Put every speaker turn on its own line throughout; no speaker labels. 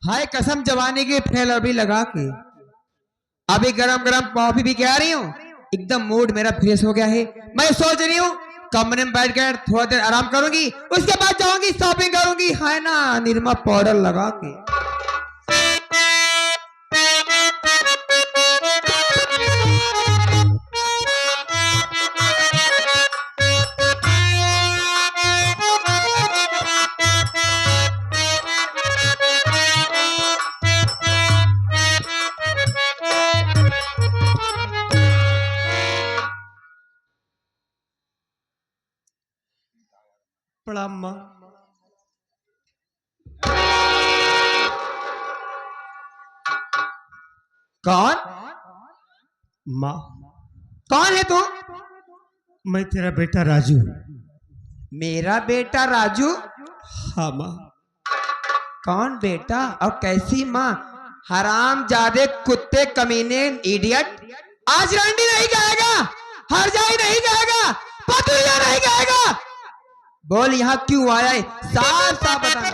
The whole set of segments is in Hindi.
हाय कसम जवानी की फेल अभी लगा के अभी गरम गरम कॉफी भी क्या रही हूँ। एकदम मूड मेरा फ्रेश हो गया है। मैं सोच रही हूँ कमरे में बैठकर थोड़ा देर आराम करूंगी, उसके बाद जाऊंगी शॉपिंग करूंगी, है ना, निरमा पाउडर लगा के। प्रणाम माँ। कौन?
माँ,
कौन है तू?
मैं तेरा बेटा राजू।
मेरा बेटा राजू?
हाँ माँ।
कौन बेटा और कैसी माँ? हराम जादे कुत्ते कमीने इडियट। आज रंडी नहीं कहेगा, हर जाई नहीं कहेगा, पतुया नहीं कहेगा। बोल यहाँ क्यों आया है, साफ साफ बताना।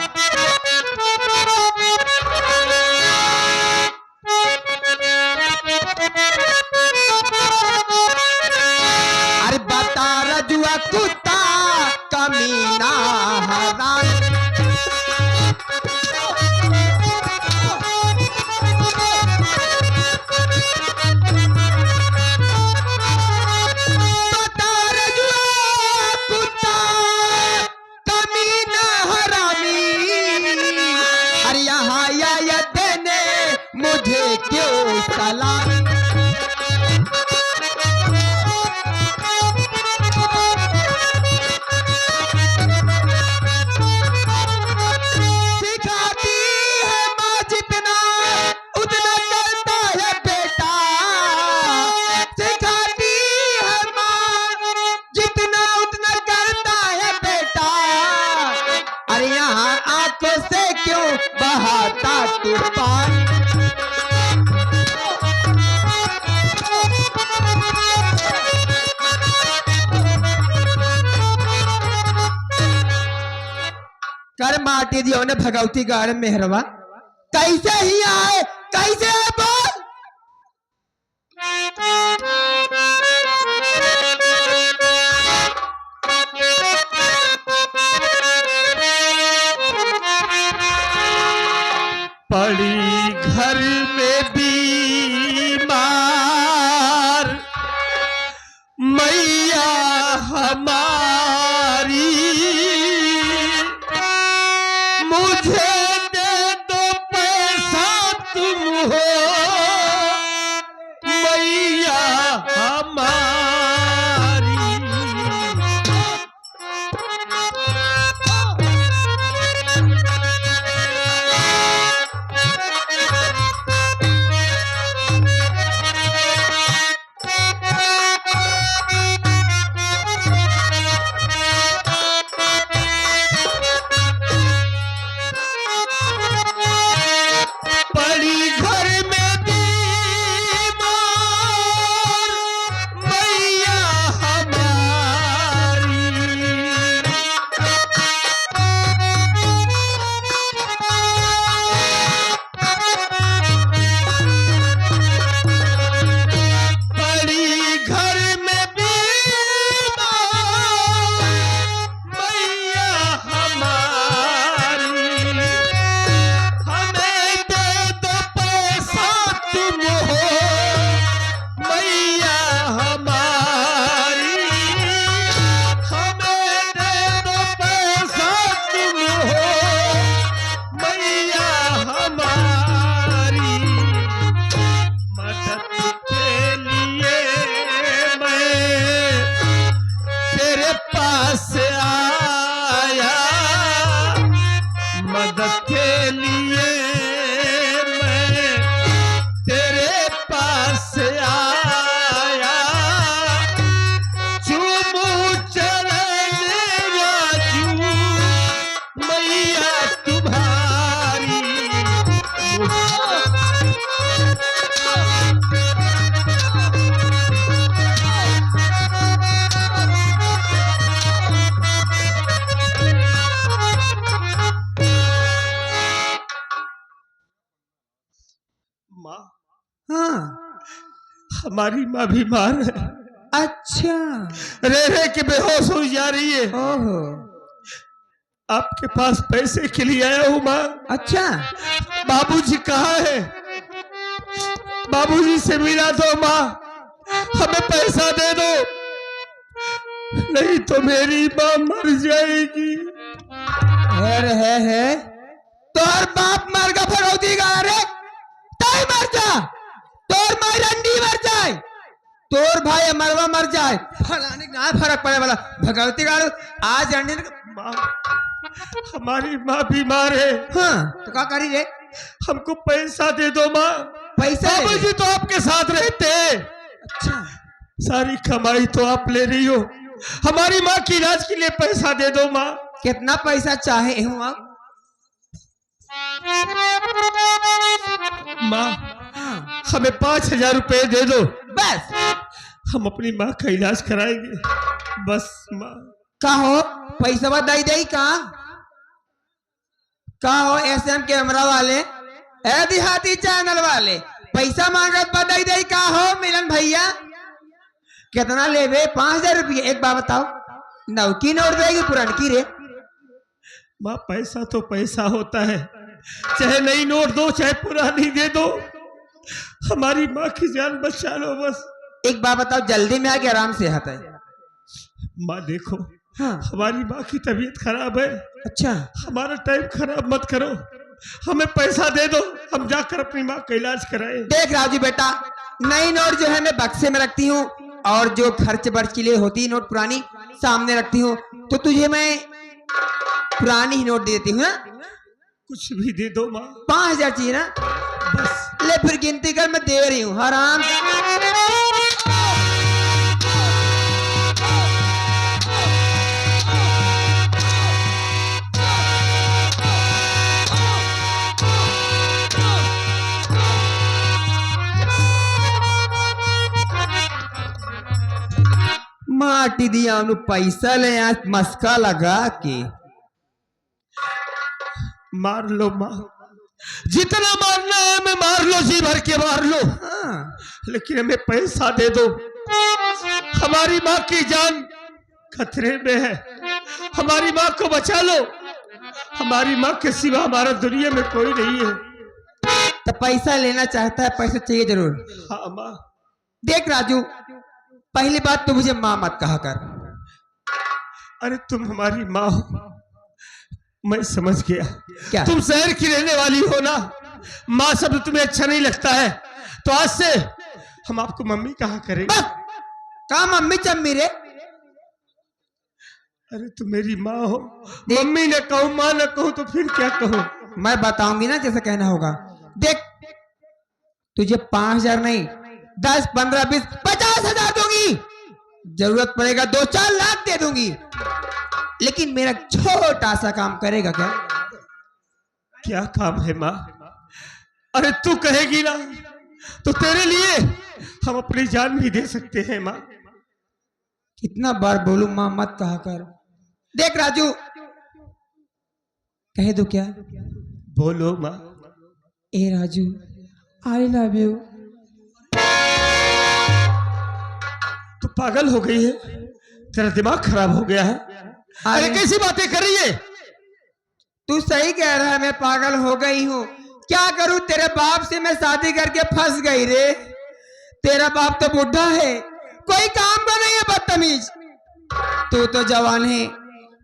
अरे बता रजुआ कुत्ता कमीना हराम। बता रजुआ कुत्ता कमीना हरामी। अरे यहाँ आया देने मुझे क्यों सलामी। सिखाती है माँ जितना उतना करता है बेटा। सिखाती है माँ जितना उतना करता है बेटा। अरे यहाँ आंखों से क्यों बहाता तू पानी। कर माटी दियो ने भगवती गाड़ मेहरवा। कैसे ही आए, कैसे आए बोल।
पड़ी घर में बीमार मैया हमारी, मुझे दे दो पैसा तुम हो मैया हमारी। पड़ी घर में बीमार मैया हमारी, पड़ी घर में बीमार मैया हमारी, हमें दे दो पैसा तुम हो मैया हमारी, हमें दे दो पैसा तुम हो मैया हमारी। मदद के लिए मैं तेरे पास आया, मदद के लिए मैं तेरे पास आया, चूमू चरण राजू मैया तुम्हारी। माँ,
हाँ,
हमारी माँ बीमार है,
अच्छा,
रह रह के बेहोश हो जा रही है।
ओहो,
आपके पास पैसे के लिए आया हूँ माँ।
अच्छा,
बाबूजी कहाँ है? बाबूजी से मिला दो माँ, हमें पैसा दे दो, नहीं तो मेरी माँ मर जाएगी।
है तोर बाप मर का फरौती गा रे, ताई मर जा, तोर माई रंडी मर जाए, तोर भाई अमरवा मर जाए, फलाने ना फर्क पड़े वाला भगवती गा आज रंडी
माँ, हमारी माँ बीमार है।
हाँ, तो क्या करी रे?
हमको पैसा दे दो माँ।
पैसा ले
बाबूजी तो आपके साथ रहते हैं,
अच्छा,
सारी कमाई तो आप ले रही हो, हमारी माँ की इलाज के लिए पैसा दे दो माँ।
कितना पैसा चाहे हूँ आप?
माँ,
हाँ,
हमें 5,000 रुपए दे दो,
बस
हम अपनी माँ का इलाज कराएंगे, बस माँ।
का हो पैसा दई दई का हो एसएम कैमरा वाले, ए देहाती चैनल वाले, पैसा मांगत बदई दई का हो मिलन भैया? कितना लेवे? 5,000 रुपये। एक बात बताओ, नौकी नोट देगी पुरान की रे?
माँ, पैसा तो पैसा होता है, चाहे नई नोट दो चाहे पुरानी दे दो, हमारी माँ की जान बचा लो बस।
एक बात बताओ, जल्दी में आके आराम से आता है?
माँ देखो,
हाँ,
हमारी माँ की तबीयत खराब है,
अच्छा,
हमारा टाइम खराब मत करो, हमें पैसा दे दो, हम जाकर अपनी माँ का इलाज कराएं।
देख राजू बेटा, नई नोट जो है मैं बक्से में रखती हूँ, और जो खर्च बर्च के लिए होती है नोट पुरानी सामने रखती हूँ, तो तुझे मैं पुरानी ही नोट दे देती हूँ।
कुछ भी दे दो माँ,
5,000 चाहिए ना?
बस।
ले फिर गिनती कर, मैं दे रही हूँ आराम से। माटी दिया पैसा ले यहाँ मस्का लगा के
मार लो माँ, जितना मारना है हमें मार लो, जी भर के मार लो,
हाँ,
लेकिन हमें पैसा दे दो, हमारी माँ की जान खतरे में है, हमारी माँ को बचा लो, हमारी माँ के सिवा हमारा दुनिया में कोई नहीं है।
तो पैसा लेना चाहता है, पैसा चाहिए जरूर।
हाँ माँ।
देख राजू, पहली बात तो मुझे माँ मत कहा कर।
अरे तुम हमारी माँ हो, मैं समझ गया,
क्या?
तुम शहर की रहने वाली हो ना, माँ शब्द तुम्हें अच्छा नहीं लगता है, तो आज से हम आपको मम्मी कहा करेंगे।
बस, कहा मम्मी चम्मी रे?
अरे तुम मेरी माँ हो, मम्मी न कहूँ माँ न कहूँ तो फिर क्या कहूँ?
मैं बताऊंगी ना जैसे कहना होगा। देख, तुझे 5,000 नहीं, 10, 15, 20, 50,000 दूंगी, जरूरत पड़ेगा 2-4 लाख दे दूंगी, लेकिन मेरा छोटा सा काम करेगा क्या?
क्या काम है माँ? अरे तू कहेगी ना तो तेरे लिए हम अपनी जान भी दे सकते हैं माँ।
कितना बार बोलूं माँ मत कहा कर। देख राजू, कह दो क्या?
बोलो माँ।
ए राजू, आई लव यू।
तू पागल हो गई है, तेरा दिमाग खराब हो गया है। अरे कैसी बातें कर रही है?
तू सही कह रहा है, मैं पागल हो गई हूँ। क्या करूं, तेरे बाप से मैं शादी करके फंस गई रे। तेरा बाप तो बुढ़ा है, कोई काम का नहीं है, बदतमीज। तू तो जवान है,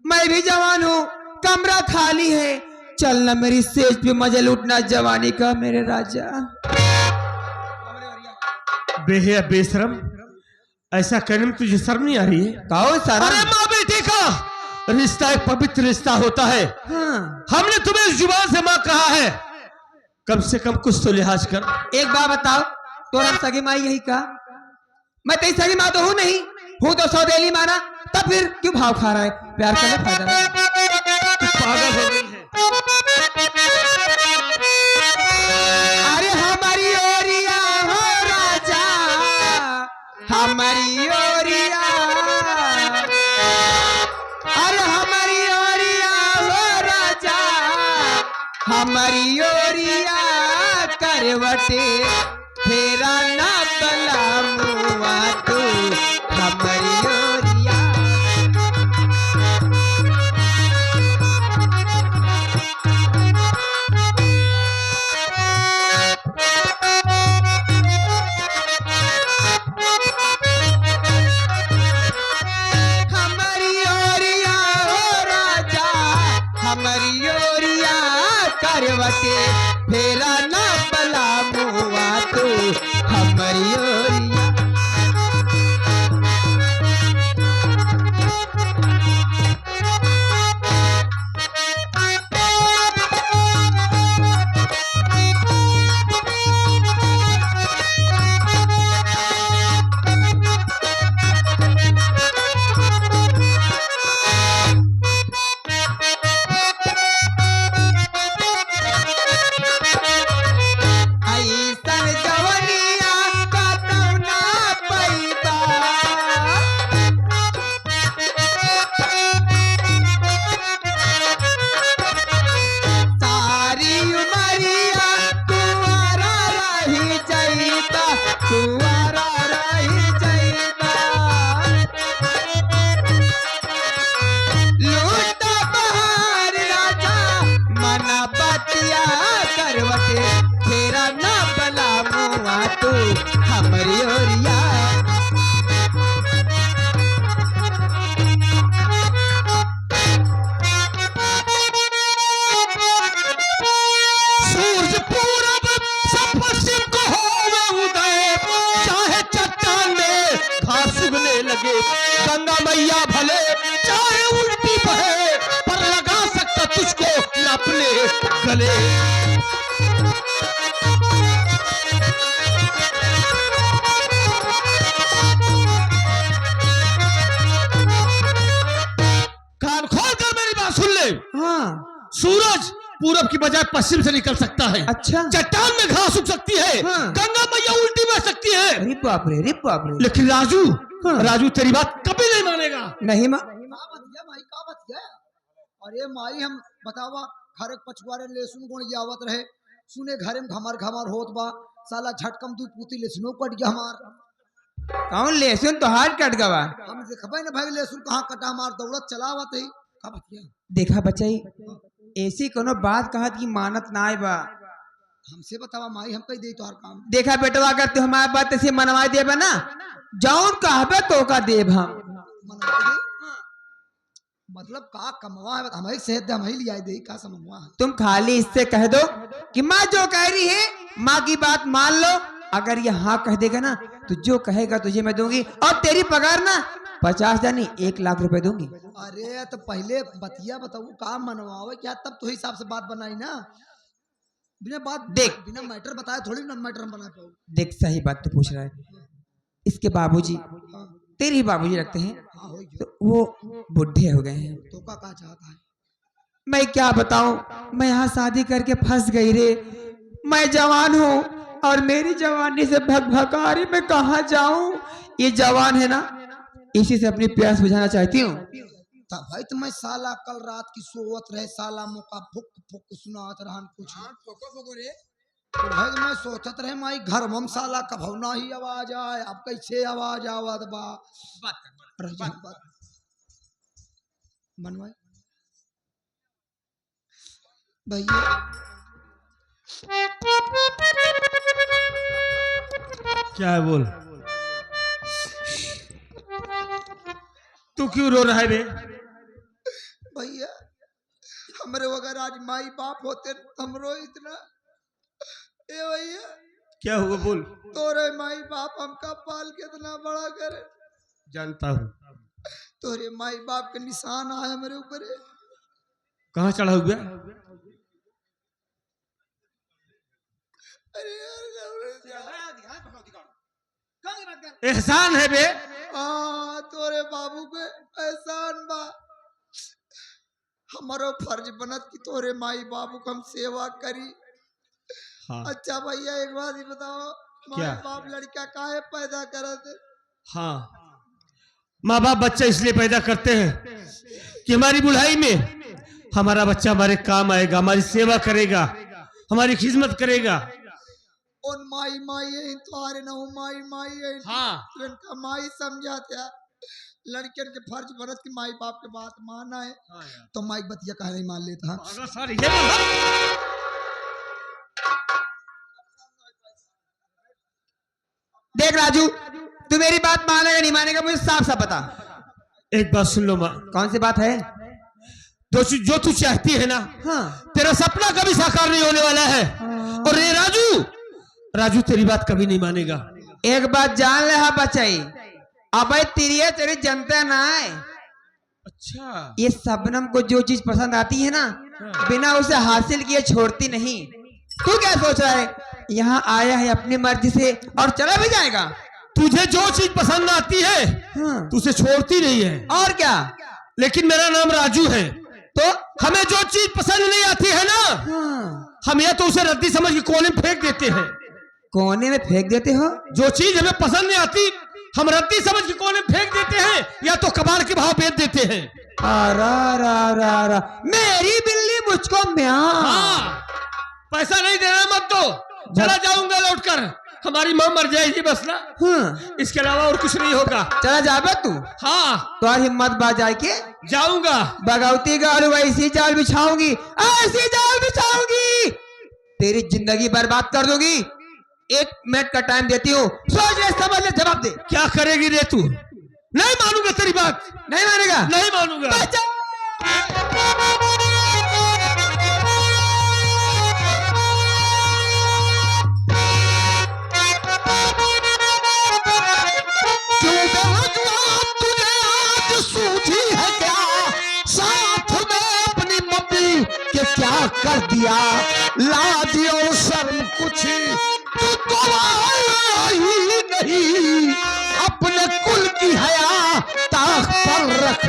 मैं भी जवान हूँ, कमरा खाली है, चलना मेरी सेज पे मजा लूटना जवानी का मेरे राजा।
बेहया बेशरम, ऐसा कहने में तुझे शर्म नहीं आ रही है?
कहो सर।
अरे माँ बेटे का रिश्ता एक पवित्र रिश्ता होता है।
हाँ।
हमने तुम्हें इस जुबान से माँ कहा है, कम से कम कुछ तो लिहाज कर।
एक बात बताओ, तोरा सगी माँ यही का? मैं तेरी सगी माँ तो हूँ नहीं, हूँ तो सौदेली माना, तब फिर क्यों भाव खा रहा है? प्यार करना फायदा नहीं।
पागल हो गई है।
अरे हमारी ओरिया हो राजा, हमारी ओरिया, अरे हमारी ओरिया हो राजा, हमारी ओरिया करवटे फेरा ना बला मुआ तू हमारी ओरिया। हमारी ओरिया ओ राजा हमारी ओरिया करवटे फेरा ना बला मुआ तू हमारी ओरिया। ऐसन जवनिया कतौना पैदा सारी उमरिया कुंवारा रही जइता कुंवारा रही जइता। लूटा बहार राजा मना बतिया करवटे फेरा ना बला मुआ तू हमारी ओरिया।
सूरज पूरब से पश्चिम को होवे उदय, चाहे चट्टान में घास उगने लगे, गंगा मैया भले चाहे उल्टी बहे, पर लगा सकता तुझको न अपने गले। कान खोल कर मेरी बात सुन ले।
हाँ
सूरज पूरब की बजाय पश्चिम से निकल सकता है,
अच्छा।
चट्टान में घास उग सकती है,
हाँ।
गंगा मैया उल्टी बह सकती है,
अरे बाप रे अरे बाप रे।
लेकिन राजू
हाँ।
राजू तेरी बात कभी नहीं मानेगा।
नहीं माँ
माई का बत गया। अरे माई हम बतावा घर एक पछुआरे लेसुन गुण आवत रहे, सुने घरे में घमर घमर होत बा, साला झटकम दू पूती लेसुनो कट गया हमार।
कौन लेसुन तो हाथ कट गवा।
हम देखबे न भाई लेसुन कहाँ कटा, हमार दौड़त चलावत है का बत गया।
देखा बचाई ऐसी कोनो बात कहत की मानत ना आए बा।
हमसे बतावा माई हम कही दे तोहार काम।
देखा बेटवा अगर तू हमारी बात ऐसे मनवा देबा ना जौन कहबे तो का देब हम।
मनवा दे मतलब का कमवा है, हम ही सेहत दे हम ही लिया दे का समझवा है।
तुम खाली इससे कह दो कि माँ जो कह रही है माँ की बात मान लो। अगर ये हाँ कह देगा ना तो जो कहेगा तुझे मैं दूंगी, और तेरी पगार ना 50,000 नहीं 1 लाख रुपए दूंगी।
अरे तो पहले बतिया बताऊ का मनवावे क्या, तब तो हिसाब से बात बनाई ना। बिना बात
देख।
बिना मैटर बताए थोड़ी ना मैटर हम बना पाऊ।
देख सही बात तो पूछ रहा है। इसके बाबूजी
हाँ
तेरे ही बाबूजी लगते हैं,
हाँ हो गया।
तो वो बुढ़े हो गए हैं।
तो का चाहता है।
मैं क्या बताऊं, मैं यहाँ शादी करके फंस गई रे। मैं जवान हूँ और मेरी जवानी से भगभकारी मैं कहाँ जाऊं। ये जवान है ना इसी से अपनी प्यास बुझाना चाहती हूँ।
तब भाई तो मैं साला कल रात की सोवत रहे, साला मुका फुक फुक सुनात रहन कुछ। तो भाई तो मैं सोचत रहे माई घर में साला कभौना ही आवाज आए, अब कैसे आवाज आवत बा। बात मनवाई भैया
क्या है बोल। तू क्यों रो रहा है बे।
भैया हमरे वगैरह आज माई बाप होते हमरो इतना। ए भैया
क्या हुआ बोल।
तोरे माई बाप हमका पाल के इतना बड़ा करे,
जानता हूँ।
तोरे माई बाप के निशान आए मेरे ऊपर।
कहाँ चढ़ा हुआ।
अरे
एहसान है बे।
हाँ तोरे बाबू के एहसान बा। हमारो फर्ज बनत कि तोरे माई बाबू को हम सेवा करी।
हाँ।
अच्छा भैया एक बात ही बताओ, माई
क्या?
बाप लड़का काहे पैदा करत।
हाँ माँ बाप बच्चा इसलिए पैदा करते हैं कि हमारी बुढ़ाई में हमारा बच्चा हमारे काम आएगा, हमारी सेवा करेगा, हमारी खिदमत करेगा।
उन माई माई है तुम्हारे ना माई माई है
हाँ
इनका माई समझाते हैं लड़कियन के फर्ज बनत की माई बाप के बात मानना है
हाँ यार।
तो माई बतिया कह नहीं मान लेता हाँ।
अगर सर ये बोला।
देख राजू, तू मेरी बात मानेगा नहीं मानेगा मुझे साफ साफ बता।
एक बात सुन लो माँ,
कौन सी बात है?
जो तू चाहती है ना,
हाँ
तेरा सपना कभी साकार नहीं होने वाला है। और ये राजू तेरी बात कभी नहीं मानेगा।
एक बात जान ले हा बचाई, अब तेरी जनता ना है।
अच्छा
ये शबनम को जो चीज पसंद आती है ना, बिना उसे हासिल किए छोड़ती नहीं। तू क्या सोच रहा है? यहाँ आया है अपनी मर्जी से और चला भी जाएगा।
तुझे जो चीज पसंद आती है
हाँ।
तू उसे छोड़ती नहीं है।
और क्या?
लेकिन मेरा नाम राजू है,
तो
हमें जो चीज पसंद नहीं आती है ना,
हाँ।
हम या तो उसे रद्दी समझ के कोने में फेंक देते हैं।
कोने में फेंक देते हो?
जो चीज हमें पसंद नहीं आती हम रद्दी समझ के कोने में फेंक देते हैं या तो कबाड़ के भाव बेच देते हैं।
रा मेरी बिल्ली मुझको म्याऊं।
हाँ, पैसा नहीं देना मत दो, चला जाऊंगा लौटकर, हमारी माँ मर जाएगी बस ना।
हाँ।
इसके अलावा और कुछ नहीं होगा।
चला जाबे तू?
हाँ
तो हिम्मत बाजा के
जाऊंगा।
बगौती गाड़ू ऐसी जाल बिछाऊंगी, ऐसी जाल बिछाऊंगी, तेरी जिंदगी बर्बाद कर दूंगी। 1 मिनट का टाइम देती हूँ, सोच ले, समझ ले, जवाब दे।
क्या करेगी रे तू? नहीं मानूंगा तेरी बात,
नहीं मानेगा?
नहीं मानूंगा।
बचा।
तुझे आज सूझी है क्या साथ में अपनी मम्मी के क्या कर दिया लाज और शर्म कुछ तू तो ही नहीं अपने कुल की हया ताक पर रख।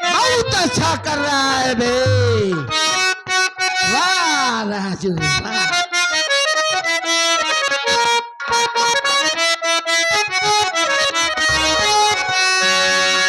बहुत अच्छा कर रहा है बे, वाह राजू वाह।